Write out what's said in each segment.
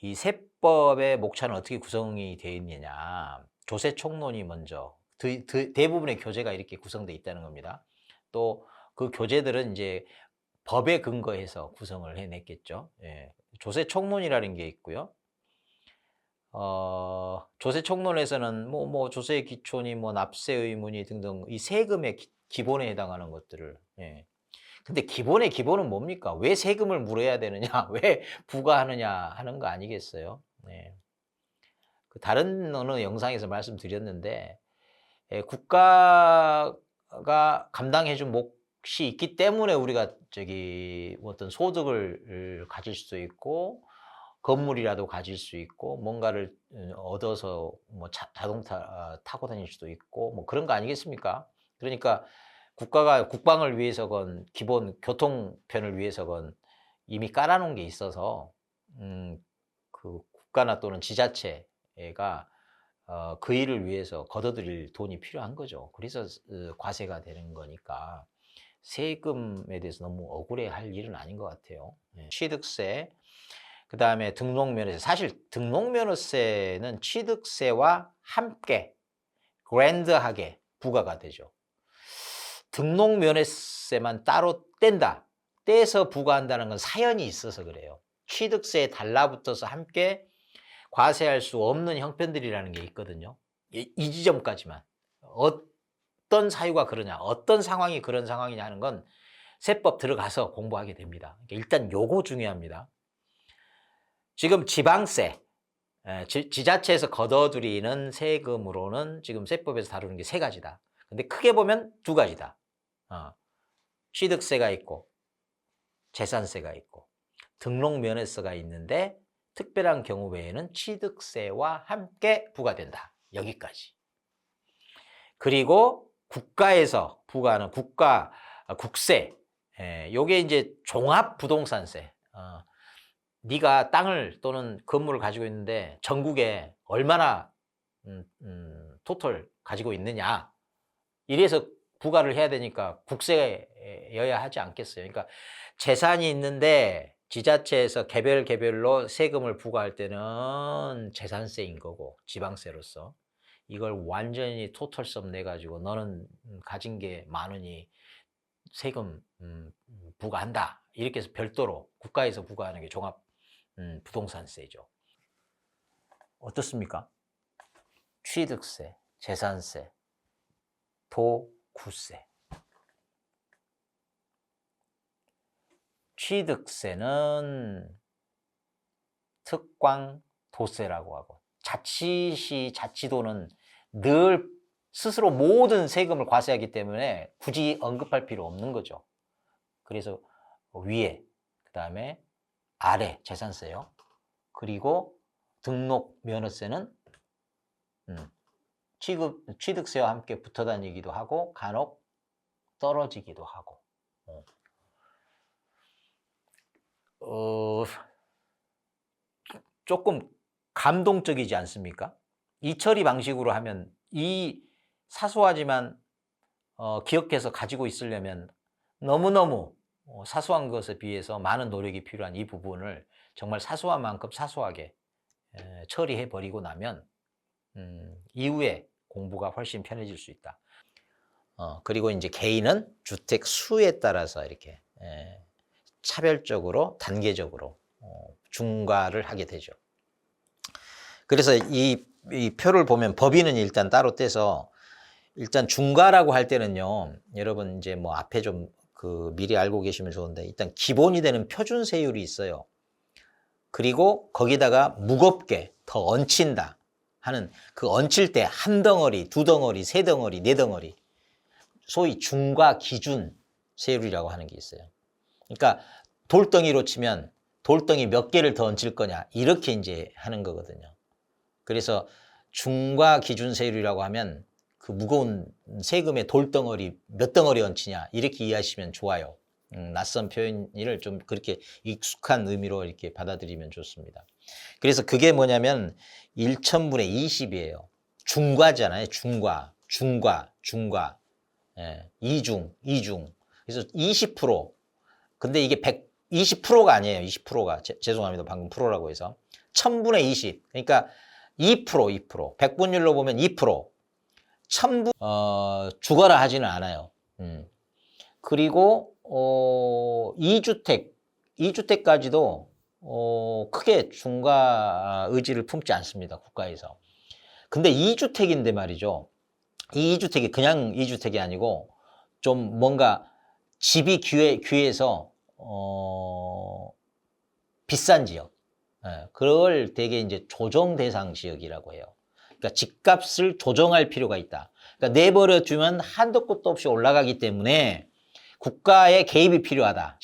이 세법의 목차는 어떻게 구성이 되어 있느냐. 조세총론이 먼저 대부분의 교재가 이렇게 구성되어 있다는 겁니다. 또 그 교재들은 이제 법에 근거해서 구성을 해냈겠죠. 예. 조세총론이라는 게 있고요. 조세총론에서는 조세 기초니 납세 의무니 등등 이 세금의 기본에 해당하는 것들을, 예. 근데 기본의 기본은 뭡니까? 왜 세금을 물어야 되느냐? 왜 부과하느냐 하는 거 아니겠어요? 네. 그 다른 어느 영상에서 말씀드렸는데, 국가가 감당해 준 몫이 있기 때문에 우리가 어떤 소득을 가질 수 있고 건물이라도 가질 수 있고 뭔가를 얻어서 자동차 타고 다닐 수도 있고 그런 거 아니겠습니까? 그러니까 국가가 국방을 위해서건 기본 교통편을 위해서건 이미 깔아 놓은 게 있어서 그 국가나 또는 지자체가 그 일을 위해서 걷어들일 돈이 필요한 거죠. 그래서 과세가 되는 거니까 세금에 대해서 너무 억울해할 일은 아닌 것 같아요. 예. 취득세, 그다음에 등록면허세. 사실 등록면허세는 취득세와 함께 그랜드하게 부과가 되죠. 등록면허세만 따로 뗀다. 떼서 부과한다는 건 사연이 있어서 그래요. 취득세에 달라붙어서 함께 과세할 수 없는 형편들이라는 게 있거든요. 이 지점까지만. 어떤 사유가 그러냐, 어떤 상황이 그런 상황이냐 하는 건 세법 들어가서 공부하게 됩니다. 일단 요거 중요합니다. 지금 지방세, 지자체에서 걷어들이는 세금으로는 지금 세법에서 다루는 게 세 가지다. 근데 크게 보면 두 가지다. 취득세가 있고 재산세가 있고 등록면허세가 있는데 특별한 경우 외에는 취득세와 함께 부과된다. 여기까지. 그리고 국가에서 부과하는 국세, 요게 이제 종합부동산세. 네가 땅을 또는 건물을 가지고 있는데 전국에 얼마나 토탈 가지고 있느냐. 이래서 부과를 해야 되니까 국세여야 하지 않겠어요. 그러니까 재산이 있는데 지자체에서 개별로 세금을 부과할 때는 재산세인 거고 지방세로서 이걸 완전히 토탈섬 내 가지고 너는 가진 게 많으니 세금 부과한다. 이렇게 해서 별도로 국가에서 부과하는 게 종합 부동산세죠. 어떻습니까? 취득세, 재산세, 도구세. 취득세는 특광도세라고 하고 자치도는 늘 스스로 모든 세금을 과세하기 때문에 굳이 언급할 필요 없는 거죠. 그래서 위에, 그 다음에 아래 재산세요. 그리고 등록면허세는 취득세와 함께 붙어 다니기도 하고 간혹 떨어지기도 하고. 조금 감동적이지 않습니까? 이 처리 방식으로 하면 이 사소하지만 기억해서 가지고 있으려면 너무너무 사소한 것에 비해서 많은 노력이 필요한 이 부분을 정말 사소한 만큼 사소하게 처리해 버리고 나면 이후에 공부가 훨씬 편해질 수 있다. 그리고 이제 개인은 주택 수에 따라서 이렇게 차별적으로 단계적으로 중과를 하게 되죠. 그래서 이 표를 보면 법인은 일단 따로 떼서 일단 중과라고 할 때는요, 여러분 이제 앞에 좀 미리 알고 계시면 좋은데 일단 기본이 되는 표준세율이 있어요. 그리고 거기다가 무겁게 더 얹힌다 하는 그 얹힐 때 한 덩어리, 두 덩어리, 세 덩어리, 네 덩어리 소위 중과 기준 세율이라고 하는 게 있어요. 그러니까 돌덩이로 치면 돌덩이 몇 개를 더 얹힐 거냐 이렇게 이제 하는 거거든요. 그래서 중과 기준 세율이라고 하면 그 무거운 세금의 돌덩어리 몇 덩어리 얹히냐 이렇게 이해하시면 좋아요. 낯선 표현을 좀 그렇게 익숙한 의미로 이렇게 받아들이면 좋습니다. 그래서 그게 뭐냐면 1,000분의 20이에요. 중과잖아요. 중과. 이중. 그래서 20%. 근데 이게 20%가 아니에요. 20%가. 죄송합니다. 방금 프로라고 해서. 1000분의 20. 그러니까 2%, 2%. 백분율로 보면 2%. 1000분, 죽어라 하지는 않아요. 그리고, 2주택까지도, 크게 중과 의지를 품지 않습니다. 국가에서. 근데 2주택인데 말이죠. 이 2주택이 그냥 2주택이 아니고, 좀 뭔가 집이 귀해서, 비싼 지역. 예, 그걸 되게 이제 조정 대상 지역이라고 해요. 그러니까 집값을 조정할 필요가 있다. 그러니까 내버려 두면 한도 끝도 없이 올라가기 때문에 국가의 개입이 필요하다.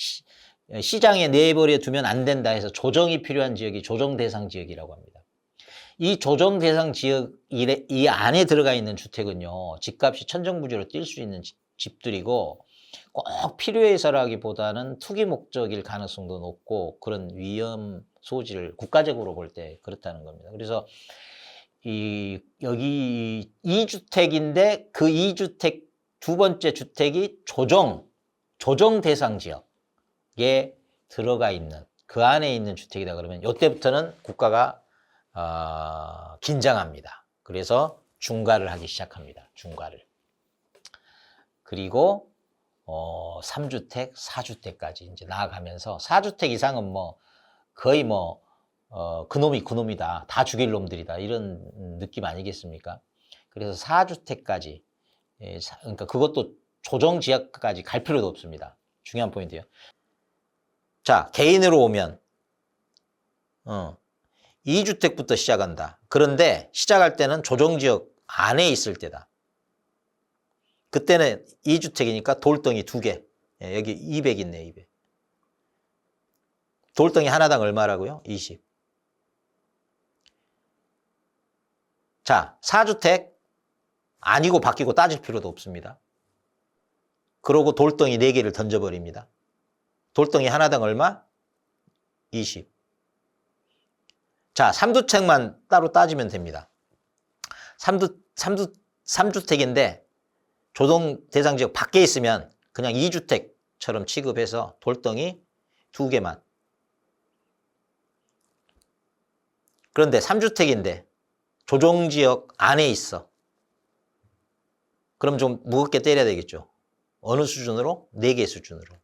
시장에 내버려 두면 안 된다 해서 조정이 필요한 지역이 조정 대상 지역이라고 합니다. 이 조정 대상 지역 이 안에 들어가 있는 주택은요, 집값이 천정부지로 뛸 수 있는 집들이고, 꼭 필요해서라기보다는 투기 목적일 가능성도 높고 그런 위험 소지를 국가적으로 볼 때 그렇다는 겁니다. 그래서 여기 2주택인데 그 2주택 두 번째 주택이 조정 대상 지역에 들어가 있는 그 안에 있는 주택이다 그러면 이때부터는 국가가 긴장합니다. 그래서 중과를 하기 시작합니다. 중과를. 그리고 3주택, 4주택까지 이제 나아가면서 4주택 이상은 뭐 거의 뭐 그놈이다. 다 죽일 놈들이다. 이런 느낌 아니겠습니까? 그래서 4주택까지 그러니까 그것도 조정 지역까지 갈 필요도 없습니다. 중요한 포인트예요. 자, 개인으로 오면 2주택부터 시작한다. 그런데 시작할 때는 조정 지역 안에 있을 때다. 그때는 2주택이니까 돌덩이 2개. 여기 200 있네, 200. 돌덩이 하나당 얼마라고요? 20. 자, 4주택 아니고 바뀌고 따질 필요도 없습니다. 그러고 돌덩이 4개를 던져버립니다. 돌덩이 하나당 얼마? 20. 자, 3주택만 따로 따지면 됩니다. 3주택인데 조정 대상 지역 밖에 있으면 그냥 2주택처럼 취급해서 돌덩이 2개만. 그런데 3주택인데 조정 지역 안에 있어. 그럼 좀 무겁게 때려야 되겠죠. 어느 수준으로? 4개 수준으로.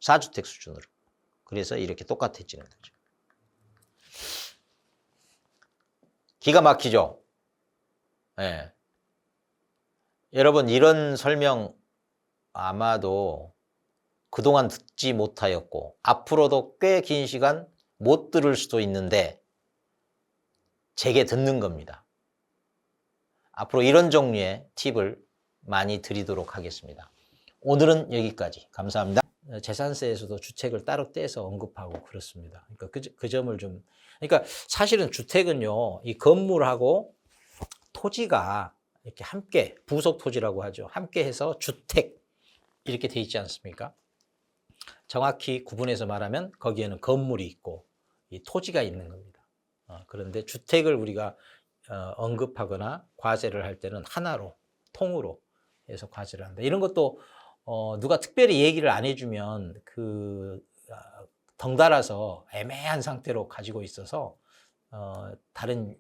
4주택 수준으로. 그래서 이렇게 똑같아지는 거죠. 기가 막히죠? 네. 여러분 이런 설명 아마도 그동안 듣지 못하였고 앞으로도 꽤 긴 시간 못 들을 수도 있는데 제게 듣는 겁니다. 앞으로 이런 종류의 팁을 많이 드리도록 하겠습니다. 오늘은 여기까지. 감사합니다. 재산세에서도 주택을 따로 떼서 언급하고 그렇습니다. 그러니까 그 점을 좀, 그러니까 사실은 주택은요, 이 건물하고 토지가 이렇게 함께, 부속 토지라고 하죠. 함께 해서 주택, 이렇게 돼 있지 않습니까? 정확히 구분해서 말하면 거기에는 건물이 있고, 이 토지가 있는 겁니다. 그런데 주택을 우리가 언급하거나 과세를 할 때는 하나로, 통으로 해서 과세를 한다. 이런 것도 누가 특별히 얘기를 안 해주면 덩달아서 애매한 상태로 가지고 있어서 다른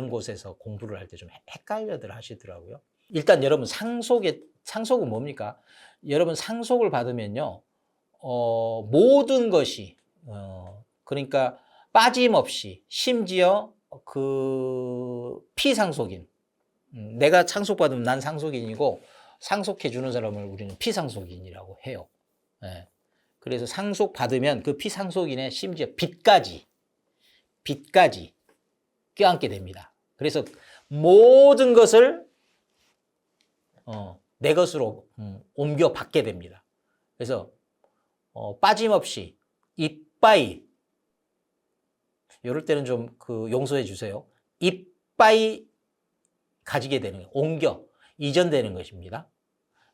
곳에서 공부를 할 때 좀 헷갈려들 하시더라고요. 일단 여러분 상속은 뭡니까? 여러분 상속을 받으면요, 모든 것이 그러니까 빠짐없이 심지어 그 피상속인, 내가 상속받으면 난 상속인이고 상속해 주는 사람을 우리는 피상속인이라고 해요. 예. 그래서 상속받으면 그 피상속인의 심지어 빚까지 껴안게 됩니다. 그래서 모든 것을 내 것으로 옮겨 받게 됩니다. 그래서 빠짐없이 이빠이, 이럴 때는 좀 용서해 주세요. 이빠이 가지게 되는 거예요. 옮겨 이전되는 것입니다.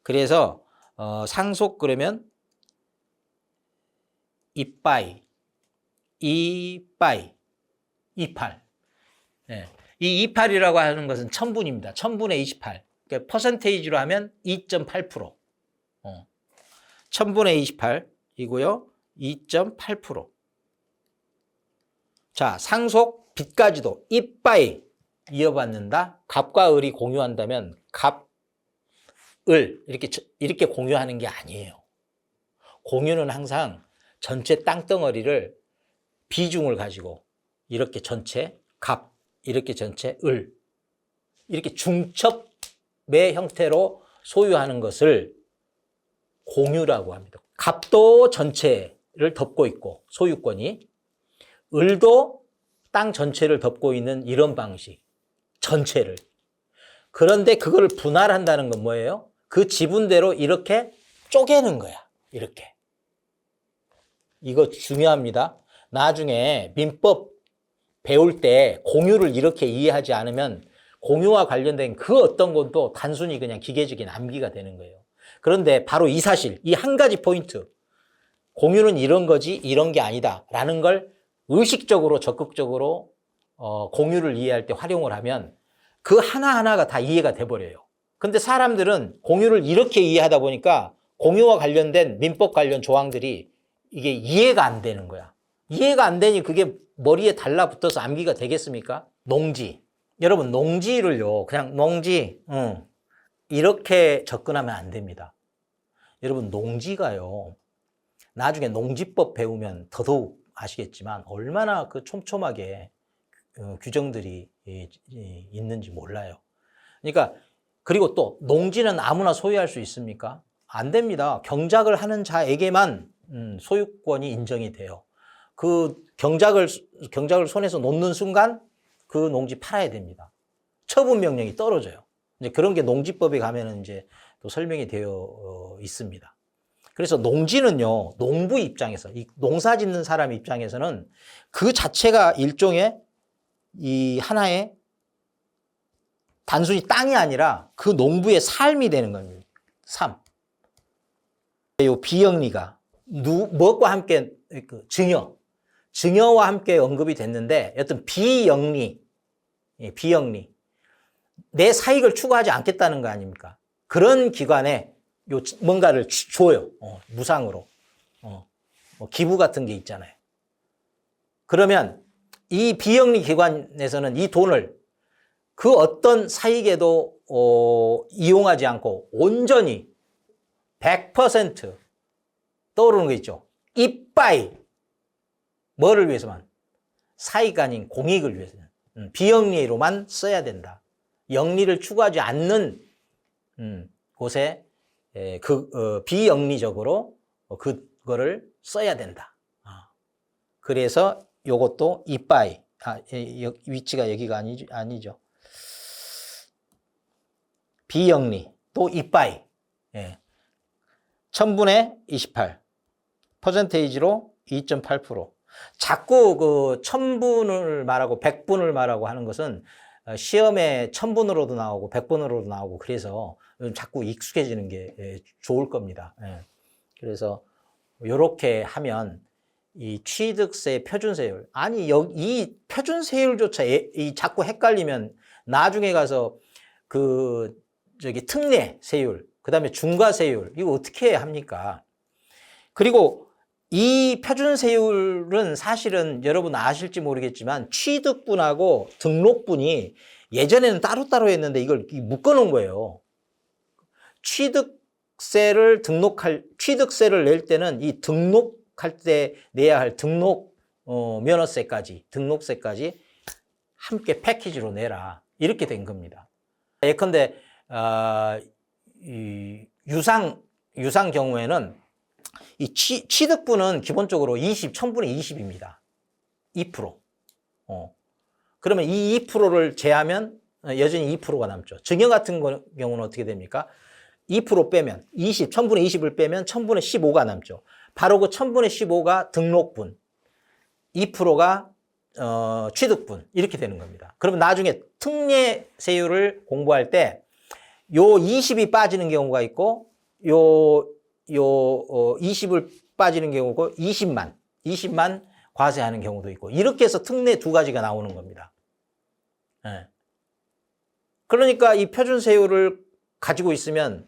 그래서 상속 그러면 이빠이, 이빠이, 이팔. 네. 이 28이라고 하는 것은 1000분입니다. 1000분의 28. 그러니까 퍼센테이지로 하면 2.8%. 1000분의 28이고요. 2.8%. 자, 상속 빚까지도 이빠이 이어받는다. 갑과 을이 공유한다면 갑, 을 이렇게 공유하는 게 아니에요. 공유는 항상 전체 땅덩어리를 비중을 가지고 이렇게 전체 갑, 이렇게 전체 을, 이렇게 중첩의 형태로 소유하는 것을 공유라고 합니다. 갑도 전체를 덮고 있고 소유권이, 을도 땅 전체를 덮고 있는 이런 방식, 전체를. 그런데 그걸 분할한다는 건 뭐예요? 그 지분대로 이렇게 쪼개는 거야. 이렇게. 이거 중요합니다. 나중에 민법 배울 때 공유를 이렇게 이해하지 않으면 공유와 관련된 그 어떤 것도 단순히 그냥 기계적인 암기가 되는 거예요. 그런데 바로 이 사실, 이 한 가지 포인트, 공유는 이런 거지 이런 게 아니다 라는 걸 의식적으로 적극적으로 공유를 이해할 때 활용을 하면 그 하나하나가 다 이해가 돼버려요. 근데 사람들은 공유를 이렇게 이해하다 보니까 공유와 관련된 민법 관련 조항들이 이게 이해가 안 되는 거야. 이해가 안 되니 그게 머리에 달라붙어서 암기가 되겠습니까? 농지. 여러분, 농지를요, 그냥 농지, 이렇게 접근하면 안 됩니다. 여러분, 농지가요, 나중에 농지법 배우면 더더욱 아시겠지만 얼마나 그 촘촘하게 규정들이 있는지 몰라요. 그러니까, 그리고 또 농지는 아무나 소유할 수 있습니까? 안 됩니다. 경작을 하는 자에게만 소유권이 인정이 돼요. 그 경작을 손에서 놓는 순간 그 농지 팔아야 됩니다. 처분 명령이 떨어져요. 이제 그런 게 농지법에 가면은 이제 또 설명이 되어 있습니다. 그래서 농지는요, 농부 입장에서, 이 농사 짓는 사람 입장에서는 그 자체가 일종의 이 하나의 단순히 땅이 아니라 그 농부의 삶이 되는 겁니다. 삶. 이 비영리가 무엇과 함께 증여와 함께 언급이 됐는데 어떤 비영리, 내 사익을 추구하지 않겠다는 거 아닙니까? 그런 기관에 뭔가를 줘요. 무상으로. 뭐 기부 같은 게 있잖아요. 그러면 이 비영리 기관에서는 이 돈을 그 어떤 사익에도 이용하지 않고 온전히 100% 떠오르는 거 있죠. 이빠이. 뭐를 위해서만? 사익 아닌 공익을 위해서는. 비영리로만 써야 된다. 영리를 추구하지 않는 곳에 비영리적으로 그거를 써야 된다. 그래서 요것도 이빠이. 위치가 여기가 아니죠. 비영리 또 이빠이. 1000분의 28 퍼센테이지로 2.8%. 자꾸 그 1000분을 말하고 100분을 말하고 하는 것은 시험에 1000분으로도 나오고 100분으로도 나오고 그래서 자꾸 익숙해지는 게 좋을 겁니다. 그래서 이렇게 하면 이 취득세 표준세율, 아니 이 표준세율조차 자꾸 헷갈리면 나중에 가서 특례 세율, 그다음에 중과세율 이거 어떻게 합니까? 그리고 이 표준세율은 사실은 여러분 아실지 모르겠지만 취득분하고 등록분이 예전에는 따로따로 했는데 이걸 묶어놓은 거예요. 취득세를 낼 때는 이 등록할 때 내야 할 등록세까지 함께 패키지로 내라. 이렇게 된 겁니다. 예컨대 이 유상 경우에는 이 취득분은 기본적으로 1000분의 20입니다. 2%. 그러면 이 2%를 제하면 여전히 2%가 남죠. 증여 같은 경우는 어떻게 됩니까? 2% 빼면 1000분의 20을 빼면 1000분의 15가 남죠. 바로 그 1000분의 15가 등록분, 2%가 취득분 이렇게 되는 겁니다. 그러면 나중에 특례세율을 공부할 때 요 20이 빠지는 경우가 있고 요 20을 빠지는 경우고 20만 과세하는 경우도 있고 이렇게 해서 특례 두 가지가 나오는 겁니다. 그러니까 이 표준세율을 가지고 있으면,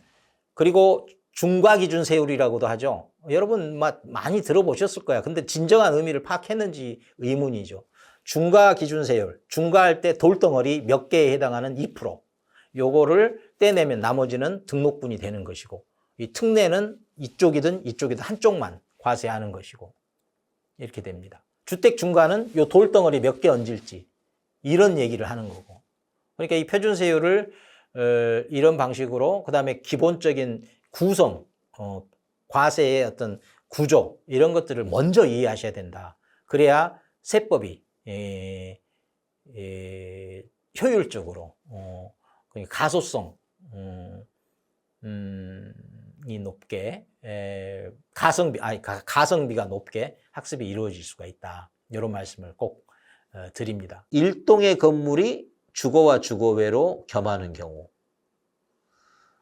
그리고 중과기준세율이라고도 하죠. 여러분 많이 들어보셨을 거야. 근데 진정한 의미를 파악했는지 의문이죠. 중과 기준세율, 중과할 때 돌덩어리 몇 개에 해당하는 2%. 요거를 떼내면 나머지는 등록분이 되는 것이고, 이 특례는 이쪽이든 한쪽만 과세하는 것이고, 이렇게 됩니다. 주택 중과는 요 돌덩어리 몇 개 얹을지, 이런 얘기를 하는 거고. 그러니까 이 표준세율을 이런 방식으로, 그 다음에 기본적인 구성, 과세의 어떤 구조, 이런 것들을 먼저 이해하셔야 된다. 그래야 세법이 효율적으로, 가소성 이 높게, 가성비가 높게 학습이 이루어질 수가 있다. 이런 말씀을 꼭 드립니다. 일동의 건물이 주거와 주거외로 겸하는 경우.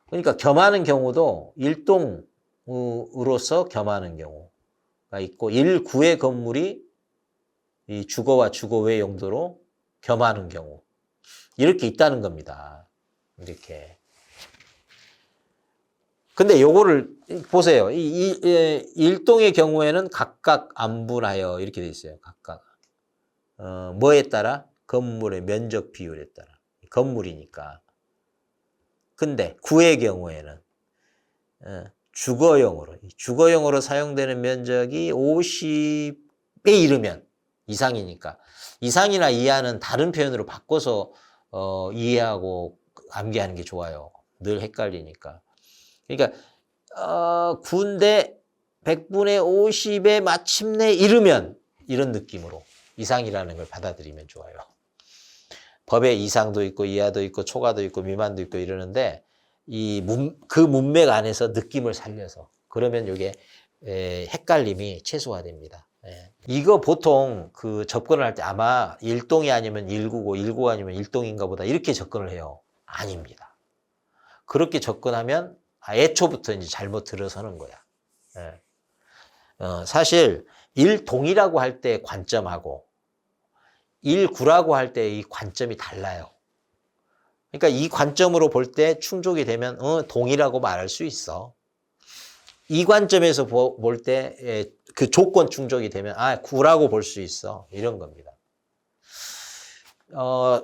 그러니까 겸하는 경우도 일동으로서 겸하는 경우가 있고, 일구의 건물이 이 주거와 주거외 용도로 겸하는 경우. 이렇게 있다는 겁니다. 이렇게. 근데 요거를 보세요. 일동의 경우에는 각각 안분하여 이렇게 돼 있어요. 각각. 뭐에 따라? 건물의 면적 비율에 따라. 건물이니까. 근데 구의 경우에는 주거용으로 사용되는 면적이 50에 이르면, 이상이니까. 이상이나 이하는 다른 표현으로 바꿔서 이해하고 암기하는 게 좋아요. 늘 헷갈리니까. 그러니까 구인데 100분의 50에 마침내 이르면, 이런 느낌으로 이상이라는 걸 받아들이면 좋아요. 법에 이상도 있고 이하도 있고 초과도 있고 미만도 있고 이러는데, 그 문맥 안에서 느낌을 살려서, 그러면 이게 헷갈림이 최소화됩니다. 이거 보통 그 접근을 할 때 아마 일동이 아니면 일구고 일구 아니면 일동인가 보다 이렇게 접근을 해요. 아닙니다. 그렇게 접근하면 애초부터 이제 잘못 들어서는 거야. 사실 일동이라고 할 때 관점하고 일구라고 할 때 이 관점이 달라요. 그러니까 이 관점으로 볼 때 충족이 되면 동이라고 말할 수 있어. 이 관점에서 볼 때 그 조건 충족이 되면 구라고 볼 수 있어. 이런 겁니다.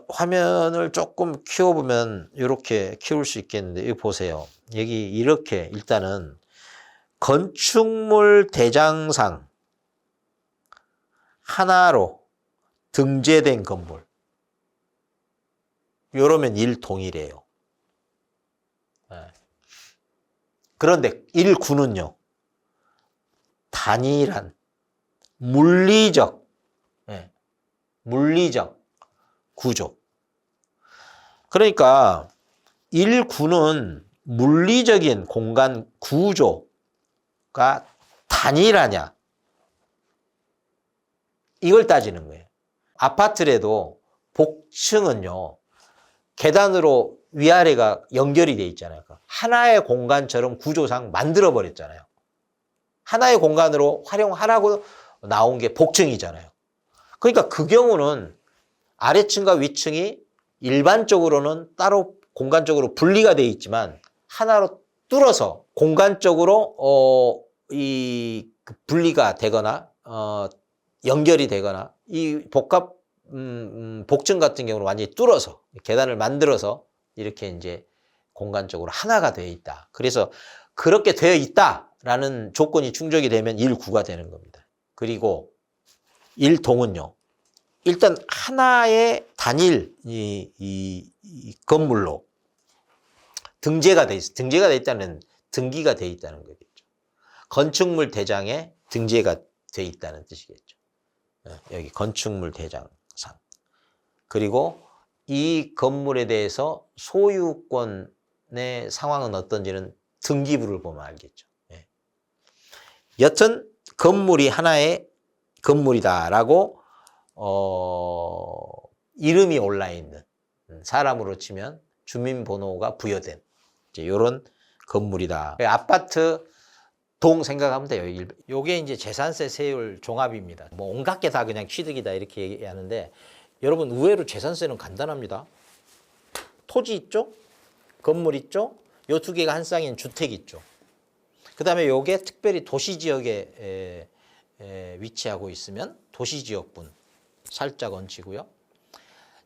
화면을 조금 키워보면 이렇게 키울 수 있겠는데, 이거 보세요. 여기 이렇게 일단은 건축물 대장상 하나로 등재된 건물, 이러면 일동이래요. 그런데 일구는요, 단일한 물리적 구조. 그러니까 일구는 물리적인 공간 구조가 단일하냐, 이걸 따지는 거예요. 아파트라도 복층은요, 계단으로 위아래가 연결이 돼 있잖아요. 하나의 공간처럼 구조상 만들어 버렸잖아요. 하나의 공간으로 활용하라고 나온 게 복층이잖아요. 그러니까 그 경우는 아래층과 위층이 일반적으로는 따로 공간적으로 분리가 되어 있지만, 하나로 뚫어서 공간적으로 분리가 되거나 연결이 되거나, 이 복층 같은 경우는 완전히 뚫어서 계단을 만들어서 이렇게 이제 공간적으로 하나가 되어 있다. 그래서 그렇게 되어 있다라는 조건이 충족이 되면 일구가 되는 겁니다. 그리고 일동은요, 일단 하나의 단일 이 건물로 등재가 돼 있어. 등재가 돼 있다는 등기가 돼 있다는 거겠죠. 건축물 대장에 등재가 돼 있다는 뜻이겠죠. 여기 건축물 대장상. 그리고 이 건물에 대해서 소유권의 상황은 어떤지는 등기부를 보면 알겠죠. 여튼 건물이 하나의 건물이다라고 이름이 올라 있는, 사람으로 치면 주민번호가 부여된 이제 이런 건물이다. 아파트 동 생각하면 돼요. 요게 이제 재산세 세율 종합입니다. 뭐 온갖 게 다 그냥 취득이다 이렇게 얘기하는데, 여러분 의외로 재산세는 간단합니다. 토지 있죠? 건물 있죠? 요 두 개가 한 쌍인 주택 있죠? 그다음에 요게 특별히 도시 지역에 위치하고 있으면 도시 지역분 살짝 얹히고요.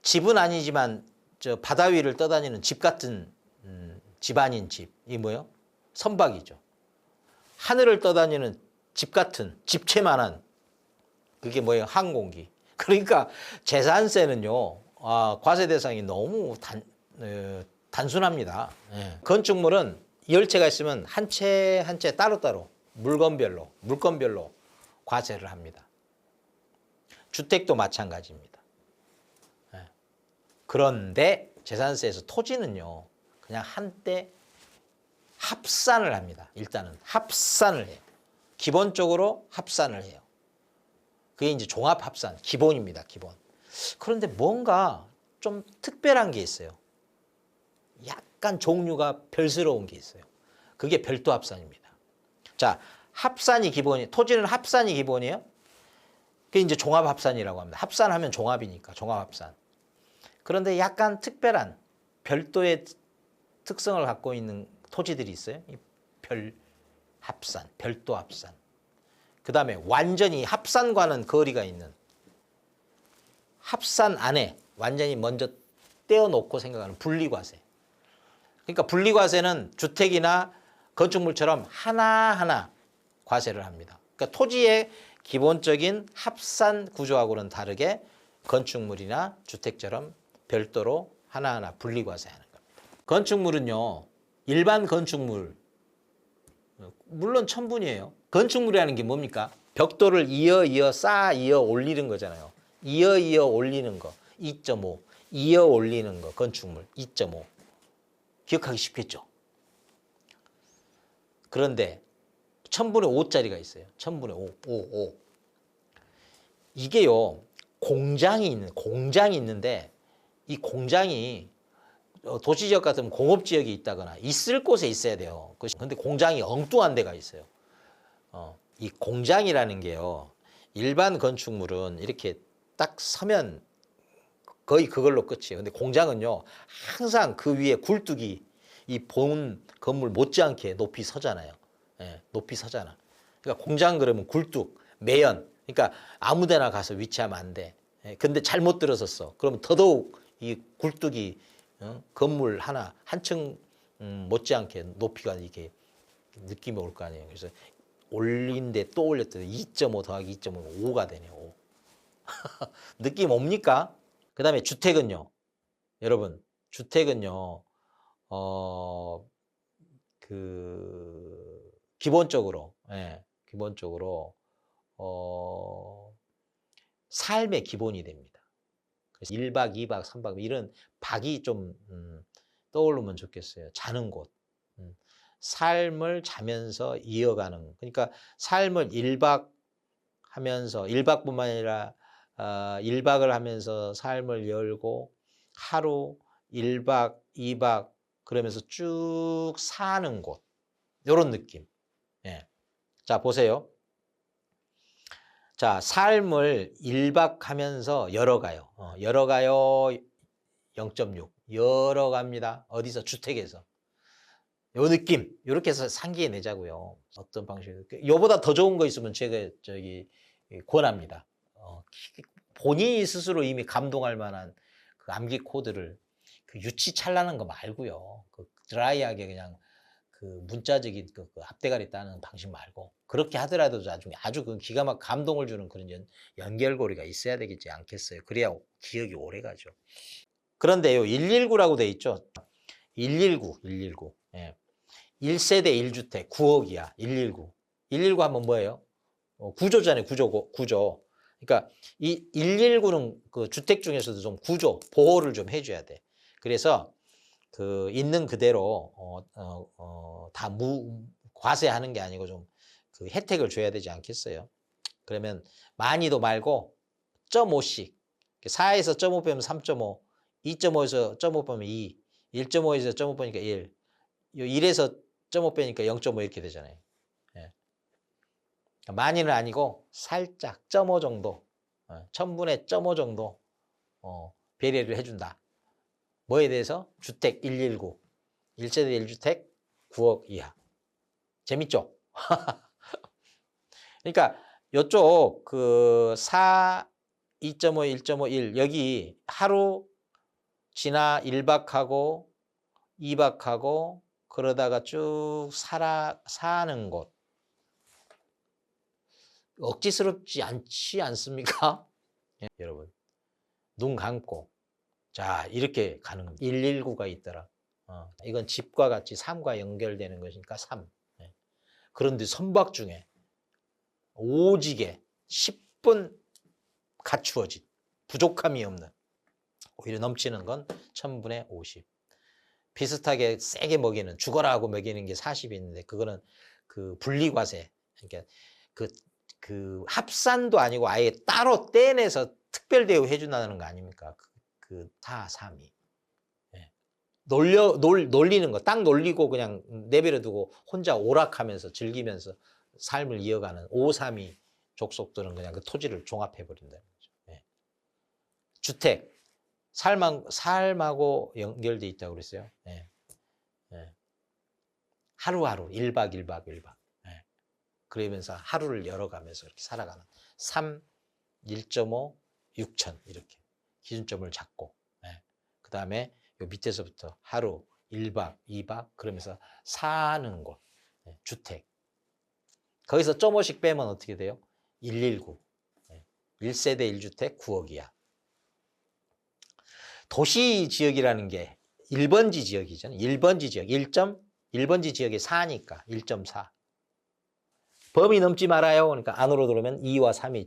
집은 아니지만 저 바다 위를 떠다니는 집 같은 집 아닌 집. 이 뭐요? 선박이죠. 하늘을 떠다니는 집 같은 집채만한 그게 뭐예요? 항공기. 그러니까 재산세는요. 과세 대상이 너무 단순합니다. 예. 건축물은 열채가 있으면 한 채 한 채 따로따로 물건별로 과세를 합니다. 주택도 마찬가지입니다. 예. 그런데 재산세에서 토지는요. 그냥 한때 합산을 합니다. 일단은 합산을 해요. 기본적으로 합산을 해요. 그게 이제 종합합산 기본입니다. 기본. 그런데 뭔가 좀 특별한 게 있어요. 약간 종류가 별스러운 게 있어요. 그게 별도 합산입니다. 자, 합산이 기본이, 토지는 합산이 기본이에요. 그게 이제 종합합산이라고 합니다. 합산하면 종합이니까 종합합산. 그런데 약간 특별한 별도의 특성을 갖고 있는 토지들이 있어요. 이 별합산, 별도 합산. 그 다음에 완전히 합산과는 거리가 있는 합산 안에 완전히 먼저 떼어놓고 생각하는 분리과세. 그러니까 분리과세는 주택이나 건축물처럼 하나하나 과세를 합니다. 그러니까 토지의 기본적인 합산 구조하고는 다르게 건축물이나 주택처럼 별도로 하나하나 분리과세하는 겁니다. 건축물은요. 일반 건축물 물론 천분이에요. 건축물이라는 게 뭡니까? 벽돌을 쌓아 올리는 거잖아요. 이어 올리는 거 2.5 이어 올리는 거 건축물 2.5 기억하기 쉽겠죠. 그런데 1000분의 5짜리가 있어요. 1000분의 5. 이게요. 공장이 있는데 이 공장이 도시지역 같으면 공업지역이 있다거나 있을 곳에 있어야 돼요. 근데 공장이 엉뚱한 데가 있어요. 이 공장이라는 게요. 일반 건축물은 이렇게 딱 서면 거의 그걸로 끝이에요. 근데 공장은요. 항상 그 위에 굴뚝이 이 본 건물 못지않게 높이 서잖아요. 예, 높이 서잖아. 그러니까 공장 그러면 굴뚝, 매연. 그러니까 아무 데나 가서 위치하면 안 돼. 예, 근데 잘못 들어섰어. 그러면 더더욱 이 굴뚝이 건물 하나 한층 못지않게 높이가 이게 느낌이 올 거 아니에요. 그래서 올린데 또 올렸더니 2.5 더하기 2.5는 5가 되네요. 5. 느낌 옵니까? 그 다음에 주택은요. 여러분 주택은요. 기본적으로 삶의 기본이 됩니다. 그래서 1박, 2박, 3박 이런 박이 좀 떠오르면 좋겠어요. 자는 곳. 삶을 자면서 이어가는. 그러니까 삶을 1박 하면서 1박뿐만 아니라 1박을 하면서 삶을 열고 하루 1박, 2박 그러면서 쭉 사는 곳. 이런 느낌. 예. 자, 보세요. 자, 삶을 1박 하면서 열어가요. 열어가요 0.6. 열어갑니다. 어디서? 주택에서. 요 느낌. 이렇게 해서 상기해내자고요. 어떤 방식으로. 요보다 더 좋은 거 있으면 제가 권합니다. 본인이 스스로 이미 감동할 만한 그 암기 코드를 그 유치찬란한 거 말고요. 그 드라이하게 그냥 그 문자적인 그 앞대가리 따는 방식 말고 그렇게 하더라도 아주 그 기가 막 감동을 주는 그런 연결고리가 있어야 되겠지 않겠어요? 그래야 기억이 오래 가죠. 그런데요, 119라고 돼 있죠. 119. 예. 1세대 1주택 9억이야. 119. 119 하면 뭐예요? 구조잖아요. 구조. 그러니까 이 119는 그 주택 중에서도 좀 구조, 보호를 좀 해줘야 돼. 그래서 그 있는 그대로 다 과세하는 게 아니고 좀 그 혜택을 줘야 되지 않겠어요? 그러면 많이도 말고 0.5씩 4에서 0.5 빼면 3.5, 2.5에서 0.5 빼면 2, 1.5에서 0.5 빼니까 1, 1에서 0.5 빼니까 0.5 이렇게 되잖아요. 예. 많이는 아니고 살짝 0.5 정도, 1000분의 0.5 정도 배려를 해준다. 뭐에 대해서? 주택 119, 1세대 1주택 9억 이하. 재밌죠? 그러니까 요쪽 그 4, 2.5, 1.51 여기 하루 지나 1박하고 2박하고 그러다가 쭉 사는 곳 억지스럽지 않지 않습니까? 예, 여러분 눈 감고 자 이렇게 가는 겁니다. 119가 있더라. 이건 집과 같이 3과 연결되는 것이니까 3. 예. 그런데 선박 중에 오지게 10분 갖추어진 부족함이 없는 오히려 넘치는 건 1000분의 50. 비슷하게 세게 먹이는 죽어라 하고 먹이는 게 40이 있는데 그거는 그 분리과세 그러니까 그 합산도 아니고 아예 따로 떼내서 특별 대우 해준다는 거 아닙니까? 그 다 3이. 예. 놀리는 거 딱 놀리고 그냥 내버려 두고 혼자 오락하면서 즐기면서 삶을 이어가는 5, 3이 족속들은 그냥 그 토지를 종합해 버린다는 거죠. 예. 주택 삶하고 연결돼 있다고 그랬어요. 예. 예. 하루하루 1박 1박 1박. 예. 그러면서 하루를 열어가면서 이렇게 살아가는 3, 1.5, 6천 이렇게 기준점을 잡고 예. 그 다음에 요 밑에서부터 하루 1박 2박 그러면서 사는 곳 예. 주택 거기서 0.5씩 빼면 어떻게 돼요? 119 예. 1세대 1주택 9억 이하 도시 지역이라는 게 1번지 지역이잖아요. 1번지 지역 1번지 지역에 4니까 1.4 범위 넘지 말아요. 그러니까 안으로 들어오면 2와 3이 있죠.